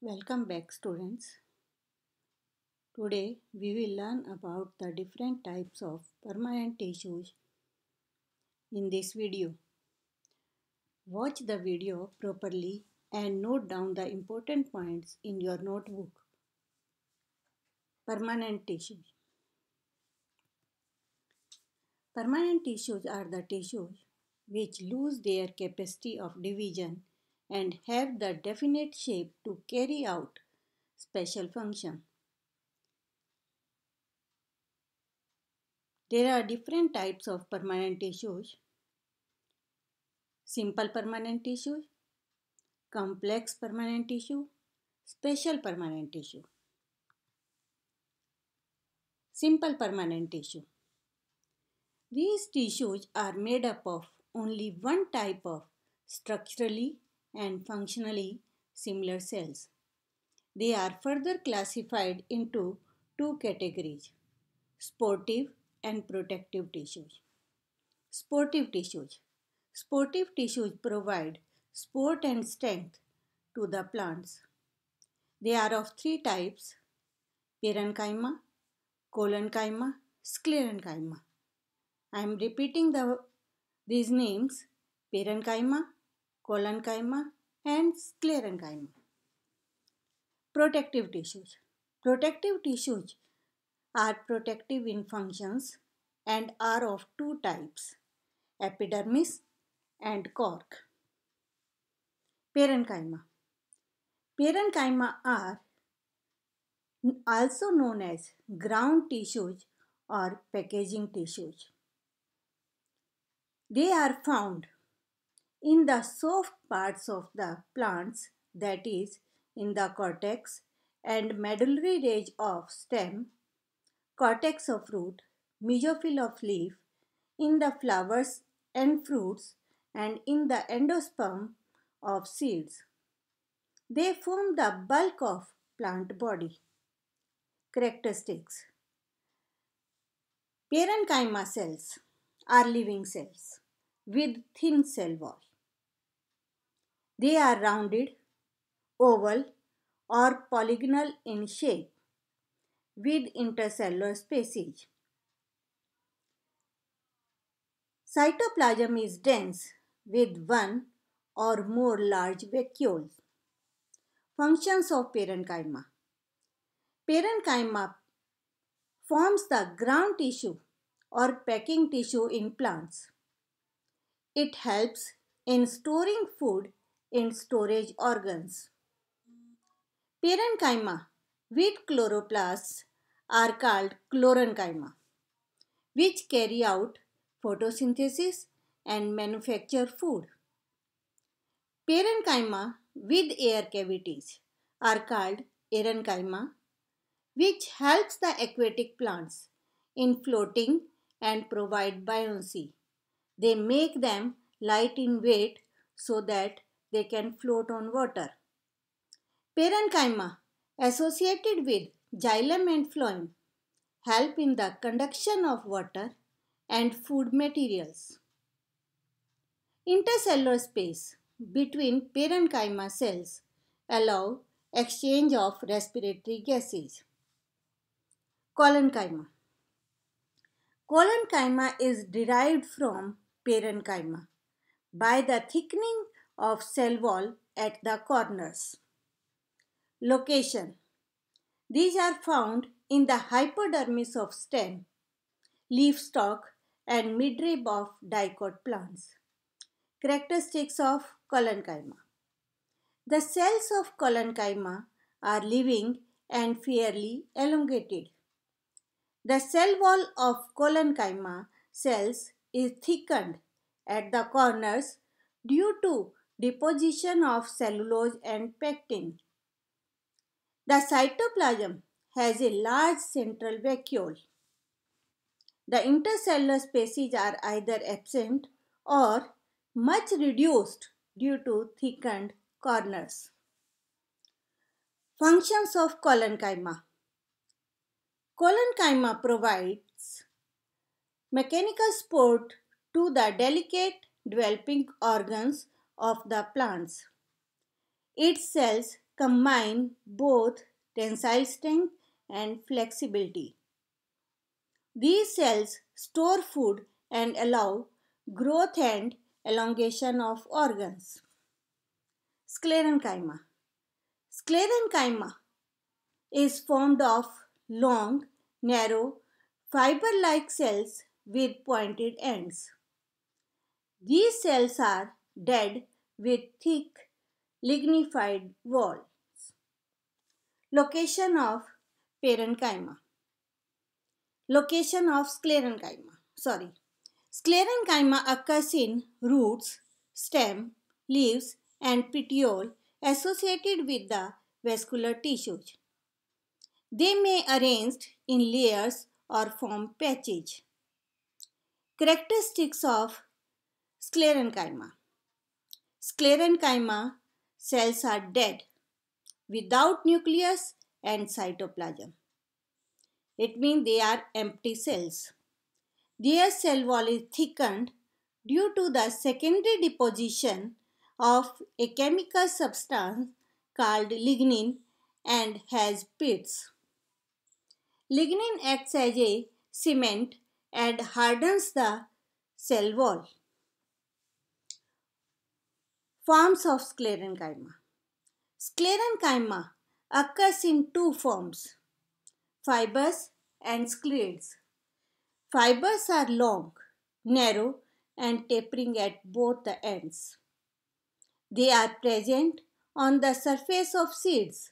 Welcome back, students. Today we will learn about the different types of permanent tissues in this video. Watch the video properly and note down the important points in your notebook. Permanent tissues. Permanent tissues are the tissues which lose their capacity of division and have the definite shape to carry out special function. There are different types of permanent tissues. Simple permanent tissue, complex permanent tissue, special permanent tissue. Simple permanent tissue. These tissues are made up of only one type of structurally and functionally similar cells. They are further classified into two categories: sportive and protective tissues. Sportive tissues. Sportive tissues provide support and strength to the plants. They are of three types: parenchyma, collenchyma, sclerenchyma. I am repeating these names: parenchyma, collenchyma, and sclerenchyma. Protective tissues. Protective tissues are protective in functions and are of two types: epidermis and cork. Parenchyma. Parenchyma are also known as ground tissues or packaging tissues. They are found in the soft parts of the plants, that is, in the cortex and medullary range of stem, cortex of root, mesophyll of leaf, in the flowers and fruits, and in the endosperm of seeds. They form the bulk of plant body. Characteristics. Parenchyma cells are living cells with thin cell wall. They are rounded, oval, or polygonal in shape with intercellular spacage. Cytoplasm is dense with one or more large vacuoles. Functions of parenchyma. Parenchyma forms the ground tissue or packing tissue in plants. It helps in storing food in storage organs. Parenchyma with chloroplasts are called chlorenchyma, which carry out photosynthesis and manufacture food. Parenchyma with air cavities are called aerenchyma, which helps the aquatic plants in floating and provide buoyancy. They make them light in weight so that they can float on water. Parenchyma associated with xylem and phloem help in the conduction of water and food materials. Intercellular space between parenchyma cells allow exchange of respiratory gases. Collenchyma. Collenchyma is derived from parenchyma by the thickening of cell wall at the corners. Location. These are found in the hypodermis of stem, leaf stalk, and midrib of dicot plants. Characteristics of collenchyma. The cells of collenchyma are living and fairly elongated. The cell wall of collenchyma cells is thickened at the corners due to deposition of cellulose and pectin. The cytoplasm has a large central vacuole. The intercellular spaces are either absent or much reduced due to thickened corners. Functions of collenchyma. Collenchyma provides mechanical support to the delicate developing organs of the plants. Its cells combine both tensile strength and flexibility. These cells store food and allow growth and elongation of organs. Sclerenchyma. Sclerenchyma is formed of long, narrow, fiber-like cells with pointed ends. These cells are dead with thick lignified walls. Location of parenchyma. Location of sclerenchyma. Sclerenchyma occurs in roots, stem, leaves, and petiole associated with the vascular tissues. They may arranged in layers or form patches. Characteristics of sclerenchyma. Sclerenchyma cells are dead, without nucleus and cytoplasm. It means they are empty cells. Their cell wall is thickened due to the secondary deposition of a chemical substance called lignin and has pits. Lignin acts as a cement and hardens the cell wall. Forms of sclerenchyma. Sclerenchyma occurs in two forms, fibers and scleroids. Fibers are long, narrow, and tapering at both the ends. They are present on the surface of seeds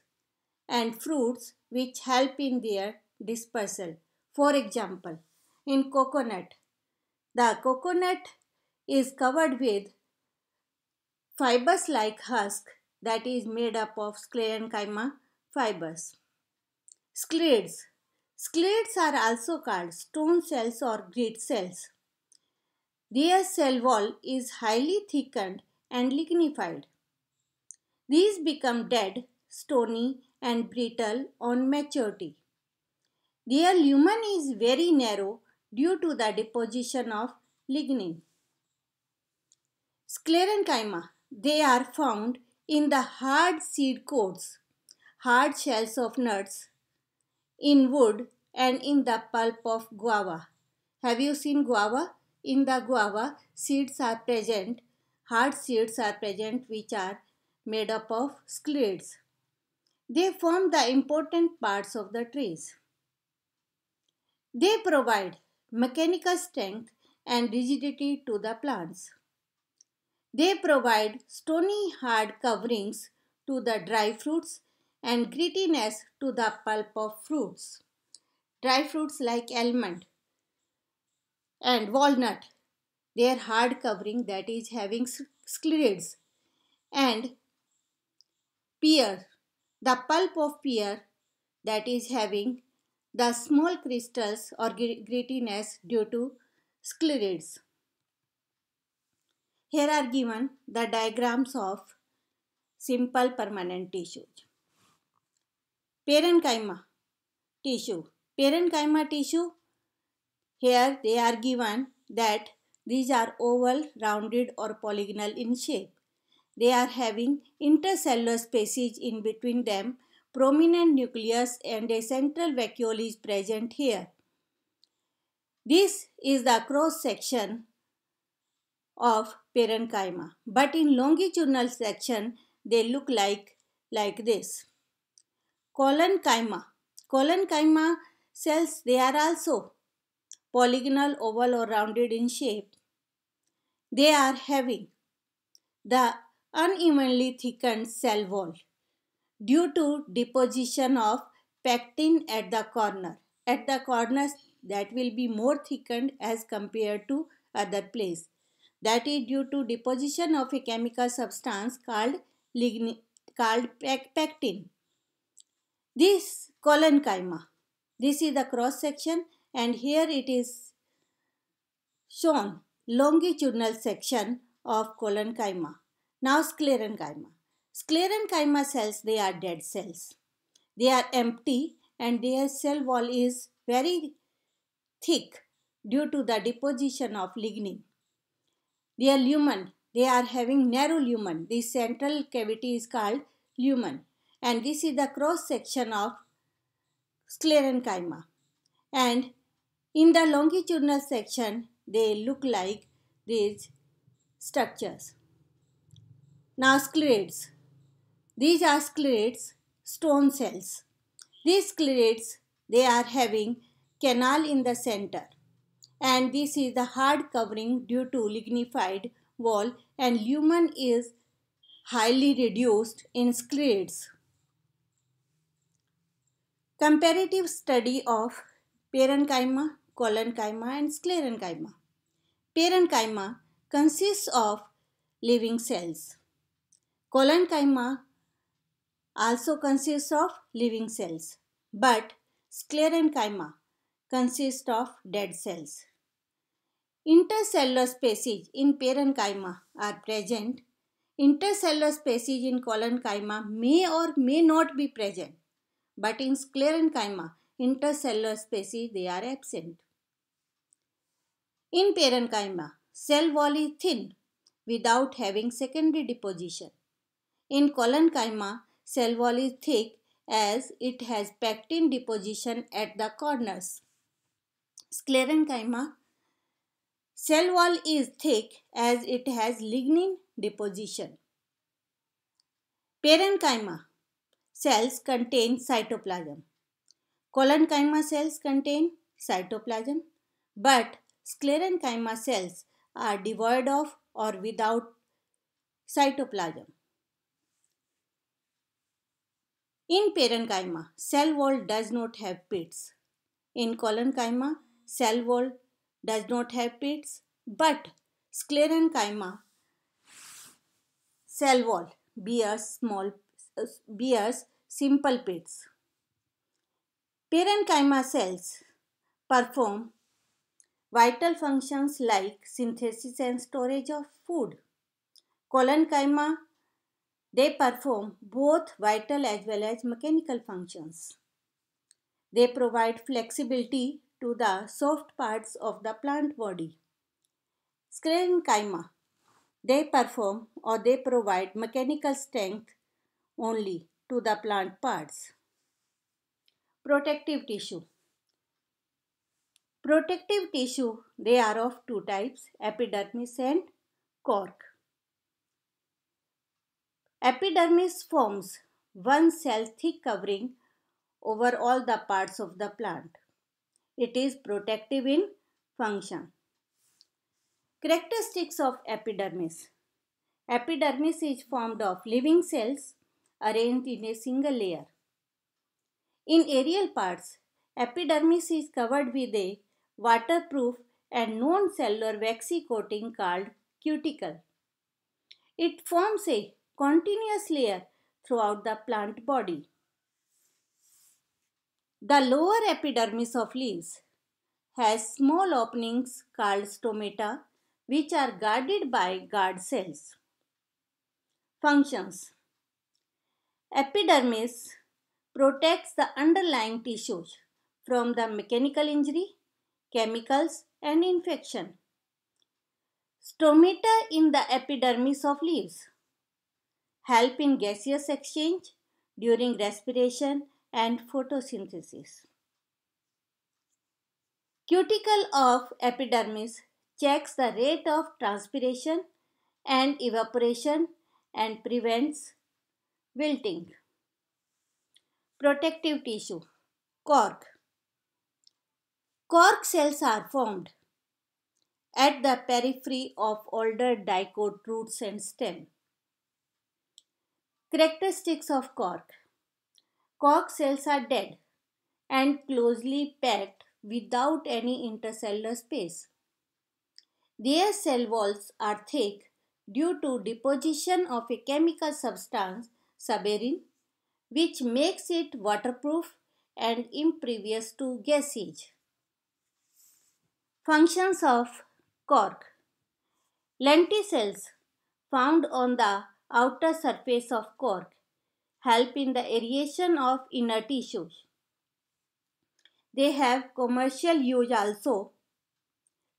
and fruits which help in their dispersal. For example, in coconut, the coconut is covered with fibers like husk that is made up of sclerenchyma fibers. Scleroids. Scleroids are also called stone cells or grit cells. Their cell wall is highly thickened and lignified. These become dead, stony, and brittle on maturity. Their lumen is very narrow due to the deposition of lignin. Sclerenchyma. They are found in the hard seed coats, hard shells of nuts, in wood, and in the pulp of guava. Have you seen guava? In the guava, seeds are present, hard seeds are present which are made up of scleroids. They form the important parts of the trees. They provide mechanical strength and rigidity to the plants. They provide stony hard coverings to the dry fruits and grittiness to the pulp of fruits. Dry fruits like almond and walnut, their hard covering that is having scleroids, and pear, the pulp of pear that is having the small crystals or grittiness due to scleroids. Here are given the diagrams of simple permanent tissues. Parenchyma tissue. Parenchyma tissue, here they are given that these are oval, rounded or polygonal in shape. They are having intercellular spaces in between them, prominent nucleus and a central vacuole is present here. This is the cross section of parenchyma, but in longitudinal section they look like this. Collenchyma. Collenchyma cells, they are also polygonal, oval or rounded in shape. They are having the unevenly thickened cell wall due to deposition of pectin at the corner. At the corners that will be more thickened as compared to other place. That is due to deposition of a chemical substance called pectin. This collenchyma, this is the cross section and here it is shown longitudinal section of collenchyma. Now sclerenchyma. Sclerenchyma cells, they are dead cells. They are empty and their cell wall is very thick due to the deposition of lignin. Their lumen, they are having narrow lumen. The central cavity is called lumen and this is the cross section of sclerenchyma. And in the longitudinal section, they look like these structures. Now sclerates. These are sclerates, stone cells. These sclerates, they are having canal in the center, and this is the hard covering due to lignified wall, and lumen is highly reduced in sclerates. Comparative study of parenchyma, collenchyma and sclerenchyma. Parenchyma consists of living cells. Collenchyma also consists of living cells, but sclerenchyma consists of dead cells. Intercellular species in parenchyma are present. Intercellular species in collenchyma may or may not be present, but in sclerenchyma, intercellular species they are absent. In parenchyma, cell wall is thin without having secondary deposition. In collenchyma, cell wall is thick as it has pectin deposition at the corners. Sclerenchyma, cell wall is thick as it has lignin deposition. Parenchyma cells contain cytoplasm. Collenchyma cells contain cytoplasm, but sclerenchyma cells are devoid of or without cytoplasm. In parenchyma, cell wall does not have pits. In collenchyma, cell wall does not have pits, but sclerenchyma cell wall bears simple pits. Parenchyma cells perform vital functions like synthesis and storage of food. Collenchyma, they perform both vital as well as mechanical functions. They provide flexibility to the soft parts of the plant body. Sclerenchyma, they perform or they provide mechanical strength only to the plant parts. Protective tissue. Protective tissue, they are of two types, epidermis and cork. Epidermis forms one cell thick covering over all the parts of the plant. It is protective in function. Characteristics of epidermis. Epidermis is formed of living cells arranged in a single layer. In aerial parts, epidermis is covered with a waterproof and non-cellular waxy coating called cuticle. It forms a continuous layer throughout the plant body. The lower epidermis of leaves has small openings called stomata, which are guarded by guard cells. Functions. Epidermis protects the underlying tissues from the mechanical injury, chemicals and infection. Stomata in the epidermis of leaves help in gaseous exchange during respiration and photosynthesis. Cuticle of epidermis checks the rate of transpiration and evaporation and prevents wilting. Protective tissue. Cork. Cork cells are formed at the periphery of older dicot roots and stem. Characteristics of cork. Cork cells are dead and closely packed without any intercellular space. Their cell walls are thick due to deposition of a chemical substance, suberin, which makes it waterproof and impervious to gaseage. Functions of cork. Lenticels found on the outer surface of cork help in the aeration of inner tissues. They have commercial use also,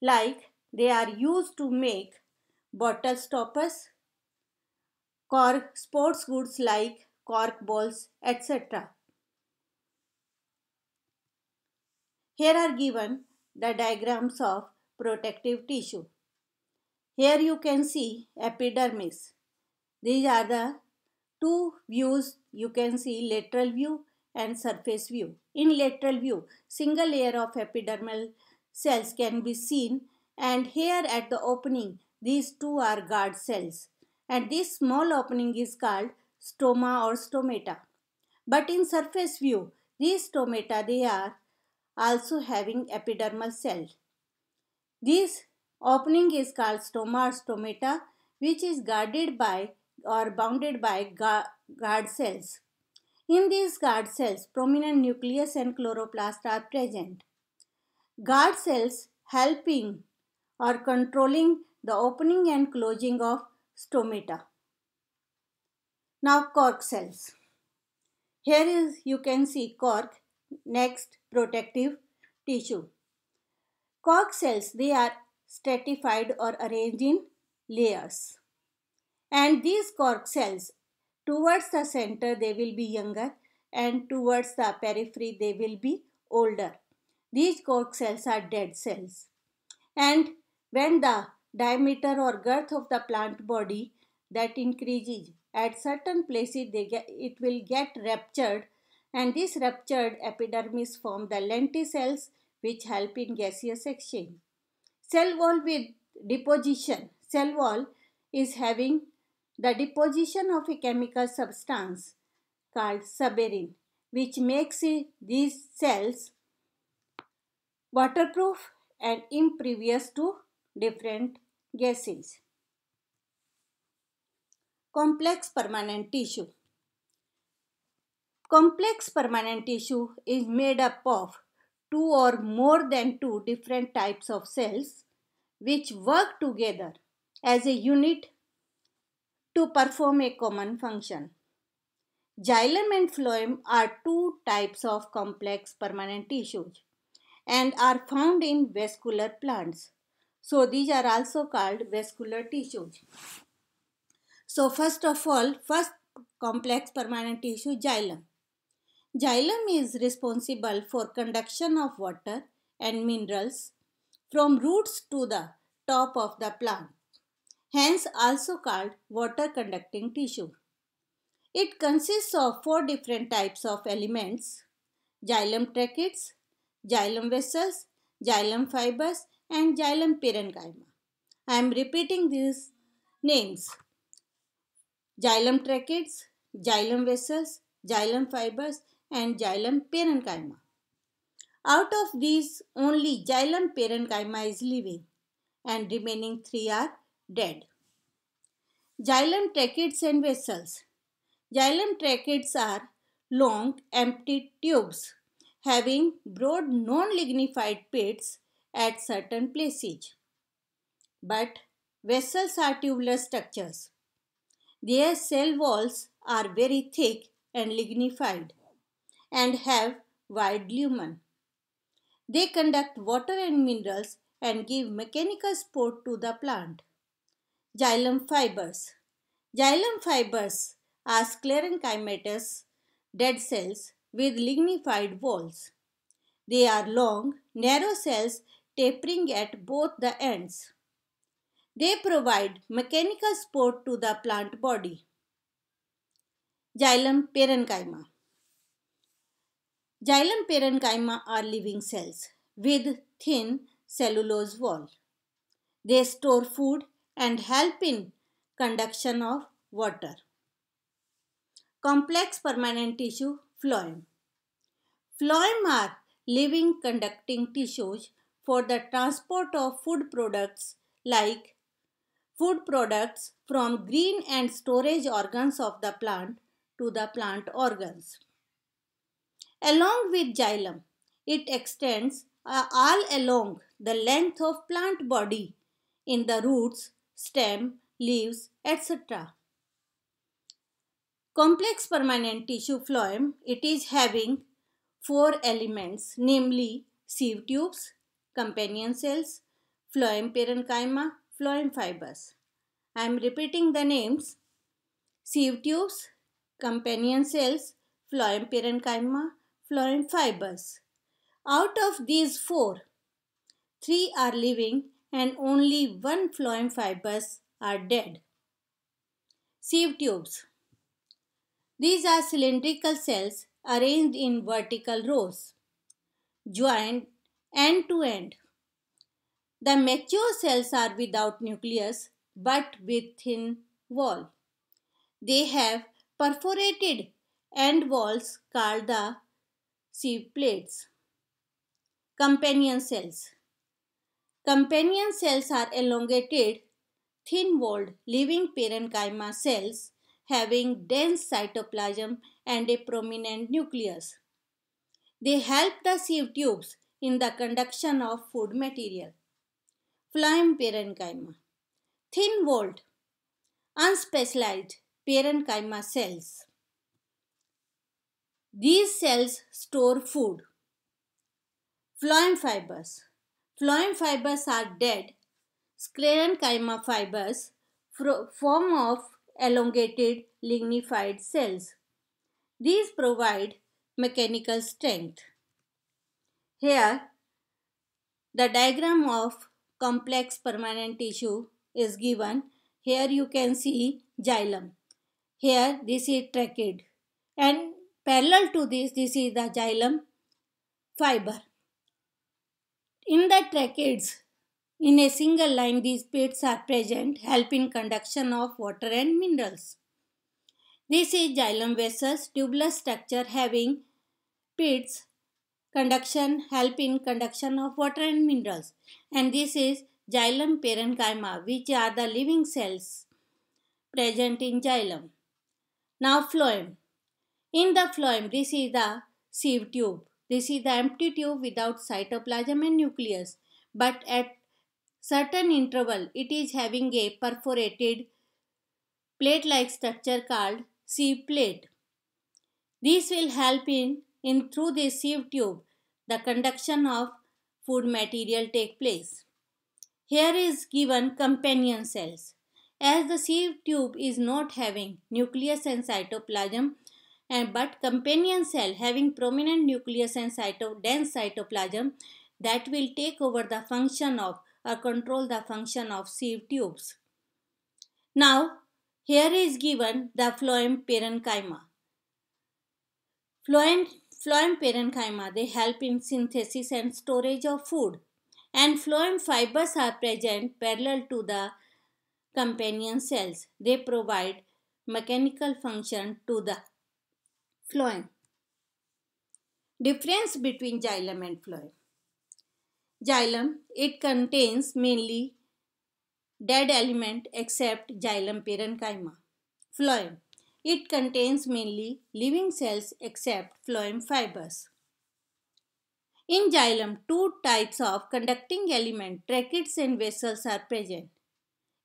like they are used to make bottle stoppers, cork sports goods like cork balls, etc. Here are given the diagrams of protective tissue. Here you can see epidermis. These are the two views you can see, lateral view and surface view. In lateral view, single layer of epidermal cells can be seen, and here at the opening, these two are guard cells, and this small opening is called stoma or stomata. But in surface view, these stomata, they are also having epidermal cell. This opening is called stoma or stomata, which is guarded by or bounded by guard cells. In these guard cells, prominent nucleus and chloroplast are present. Guard cells helping or controlling the opening and closing of stomata. Now cork cells. Here is you can see cork, next protective tissue. Cork cells, they are stratified or arranged in layers. And these cork cells, towards the center they will be younger and towards the periphery they will be older. These cork cells are dead cells. And when the diameter or girth of the plant body that increases at certain places, it will get ruptured, and this ruptured epidermis form the lenticels which help in gaseous exchange. Cell wall with deposition. Cell wall is having the deposition of a chemical substance called suberin, which makes these cells waterproof and impervious to different gases. Complex permanent tissue. Complex permanent tissue is made up of two or more than two different types of cells which work together as a unit to perform a common function. Xylem and phloem are two types of complex permanent tissues and are found in vascular plants. So these are also called vascular tissues. So first of all, first complex permanent tissue, xylem. Xylem is responsible for conduction of water and minerals from roots to the top of the plant, hence also called water conducting tissue. It consists of four different types of elements: xylem tracheids, xylem vessels, xylem fibers, and xylem parenchyma. I am repeating these names: xylem tracheids, xylem vessels, xylem fibers, and xylem parenchyma. Out of these, only xylem parenchyma is living and remaining three are dead. Xylem tracheids and vessels. Xylem tracheids are long, empty tubes having broad non-lignified pits at certain places. But vessels are tubular structures. Their cell walls are very thick and lignified and have wide lumen. They conduct water and minerals and give mechanical support to the plant. Xylem fibers. Xylem fibers are sclerenchymatous dead cells with lignified walls. They are long, narrow cells tapering at both the ends. They provide mechanical support to the plant body. Xylem parenchyma. Xylem parenchyma are living cells with thin cellulose wall. They store food and help in conduction of water. Complex permanent tissue, phloem. Phloem are living conducting tissues for the transport of food products like food products from green and storage organs of the plant to the plant organs. Along with xylem, it extends all along the length of plant body in the roots, stem, leaves, etc. Complex permanent tissue phloem, it is having four elements, namely sieve tubes, companion cells, phloem parenchyma, phloem fibers. I am repeating the names: sieve tubes, companion cells, phloem parenchyma, phloem fibers. Out of these four, three are living and only one phloem fibers are dead. Sieve tubes. These are cylindrical cells arranged in vertical rows, joined end to end. The mature cells are without nucleus but with thin wall. They have perforated end walls called the sieve plates. Companion cells. Companion cells are elongated, thin-walled living parenchyma cells having dense cytoplasm and a prominent nucleus. They help the sieve tubes in the conduction of food material. Phloem parenchyma. Thin-walled, unspecialized parenchyma cells. These cells store food. Phloem fibers. Phloem fibers are dead sclerenchyma fibers form of elongated lignified cells. These provide mechanical strength. Here, the diagram of complex permanent tissue is given. Here you can see xylem. Here this is trachea, and parallel to this is the xylem fiber. In the tracheids, in a single line, these pits are present, helping conduction of water and minerals. This is xylem vessels, tubular structure having pits, conduction, help in conduction of water and minerals. And this is xylem parenchyma, which are the living cells present in xylem. Now phloem. In the phloem, this is the sieve tube. This is the empty tube without cytoplasm and nucleus. But at certain interval, it is having a perforated plate-like structure called sieve plate. This will help in through this sieve tube, the conduction of food material take place. Here is given companion cells. As the sieve tube is not having nucleus and cytoplasm, but companion cell having prominent nucleus and dense cytoplasm, that will take over the function of or control the function of sieve tubes. Now, here is given the phloem parenchyma. Phloem parenchyma, they help in synthesis and storage of food, and phloem fibers are present parallel to the companion cells. They provide mechanical function to the phloem. Difference between xylem and phloem. Xylem, it contains mainly dead element except xylem parenchyma. Phloem, it contains mainly living cells except phloem fibers. In xylem, two types of conducting element, tracheids and vessels are present.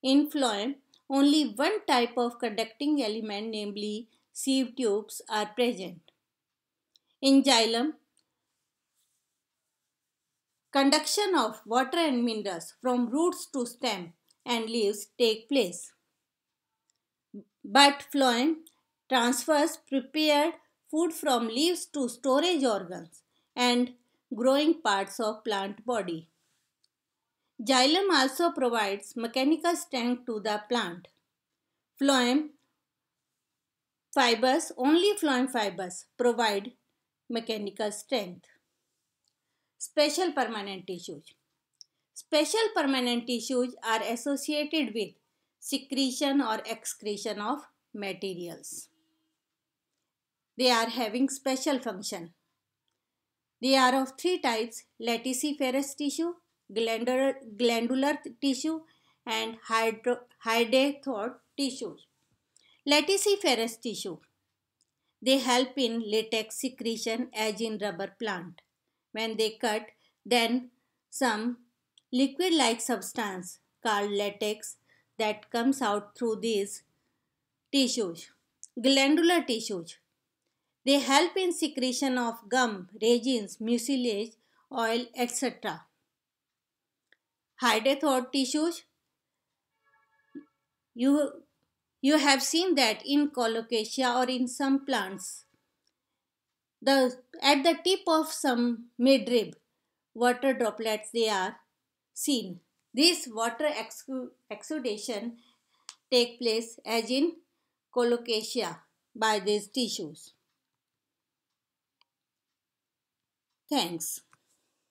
In phloem, only one type of conducting element, namely sieve tubes, are present. In xylem, conduction of water and minerals from roots to stem and leaves take place. But phloem transfers prepared food from leaves to storage organs and growing parts of plant body. Xylem also provides mechanical strength to the plant. Phloem fibers, only phloem fibers provide mechanical strength. Special permanent tissues. Special permanent tissues are associated with secretion or excretion of materials. They are having special function. They are of three types: lenticephorous tissue, glandular tissue, and hydathoid tissue. Lenticephorous tissue. They help in latex secretion as in rubber plant. When they cut, then some liquid-like substance called latex that comes out through these tissues. Glandular tissues. They help in secretion of gum, resins, mucilage, oil, etc. Hydathoid tissues. You have seen that in colocasia or in some plants, at the tip of some midrib, water droplets they are seen. This water exudation take place as in colocasia by these tissues. Thanks.